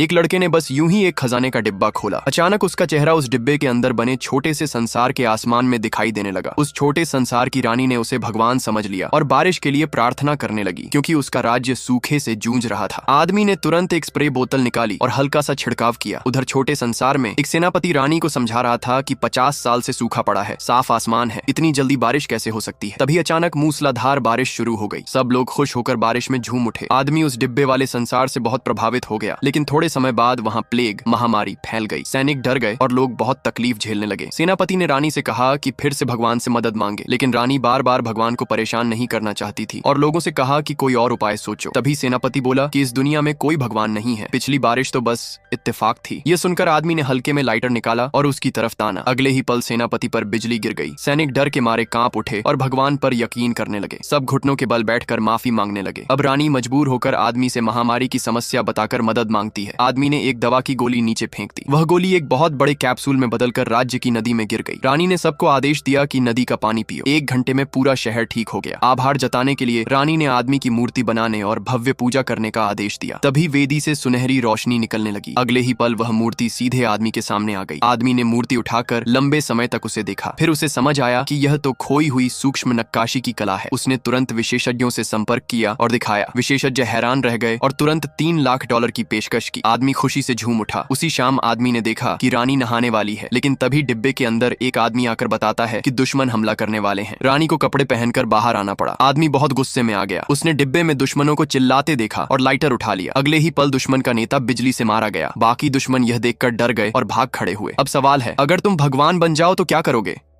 एक लड़के ने बस यूं ही एक खजाने का डिब्बा खोला। अचानक उसका चेहरा उस डिब्बे के अंदर बने छोटे से संसार के आसमान में दिखाई देने लगा। उस छोटे संसार की रानी ने उसे भगवान समझ लिया और बारिश के लिए प्रार्थना करने लगी, क्योंकि उसका राज्य सूखे से जूझ रहा था। आदमी ने तुरंत एक स्प्रे बोतल निकाली और हल्का सा छिड़काव किया। उधर छोटे संसार में एक सेनापति रानी को समझा रहा था कि 50 साल से सूखा पड़ा है, साफ आसमान है, इतनी जल्दी बारिश कैसे हो सकती है। तभी अचानक मूसलाधार बारिश शुरू हो गई। सब लोग खुश होकर बारिश में झूम उठे। आदमी उस डिब्बे वाले संसार से बहुत प्रभावित हो गया, लेकिन थोड़े समय बाद वहाँ प्लेग महामारी फैल गई। सैनिक डर गए और लोग बहुत तकलीफ झेलने लगे। सेनापति ने रानी से कहा कि फिर से भगवान से मदद मांगे, लेकिन रानी बार बार भगवान को परेशान नहीं करना चाहती थी और लोगों से कहा कि कोई और उपाय सोचो। तभी सेनापति बोला कि इस दुनिया में कोई भगवान नहीं है, पिछली बारिश तो बस इत्तेफाक थी। ये सुनकर आदमी ने हल्के में लाइटर निकाला और उसकी तरफ ताना। अगले ही पल सेनापति पर बिजली गिर गई। सैनिक डर के मारे कांप उठे और भगवान पर यकीन करने लगे। सब घुटनों के बल बैठकर माफी मांगने लगे। अब रानी मजबूर होकर आदमी से महामारी की समस्या बताकर मदद मांगती है। आदमी ने एक दवा की गोली नीचे फेंक दी। वह गोली एक बहुत बड़े कैप्सूल में बदलकर राज्य की नदी में गिर गई। रानी ने सबको आदेश दिया कि नदी का पानी पियो। 1 घंटे में पूरा शहर ठीक हो गया। आभार जताने के लिए रानी ने आदमी की मूर्ति बनाने और भव्य पूजा करने का आदेश दिया। तभी वेदी से सुनहरी रोशनी निकलने लगी। अगले ही पल वह मूर्ति सीधे आदमी के सामने आ गई। आदमी ने मूर्ति उठाकर लंबे समय तक उसे देखा। फिर उसे समझ आया कि यह तो खोई हुई सूक्ष्म नक्काशी की कला है। उसने तुरंत विशेषज्ञों से संपर्क किया और दिखाया। विशेषज्ञ हैरान रह गए और तुरंत $3 लाख की पेशकश की। आदमी खुशी से झूम उठा। उसी शाम आदमी ने देखा कि रानी नहाने वाली है, लेकिन तभी डिब्बे के अंदर एक आदमी आकर बताता है कि दुश्मन हमला करने वाले हैं। रानी को कपड़े पहनकर बाहर आना पड़ा। आदमी बहुत गुस्से में आ गया। उसने डिब्बे में दुश्मनों को चिल्लाते देखा और लाइटर उठा लिया। अगले ही पल दुश्मन का नेता बिजली से मारा गया। बाकी दुश्मन यह देखकर डर गए और भाग खड़े हुए। अब सवाल है, अगर तुम भगवान बन जाओ तो क्या करोगे?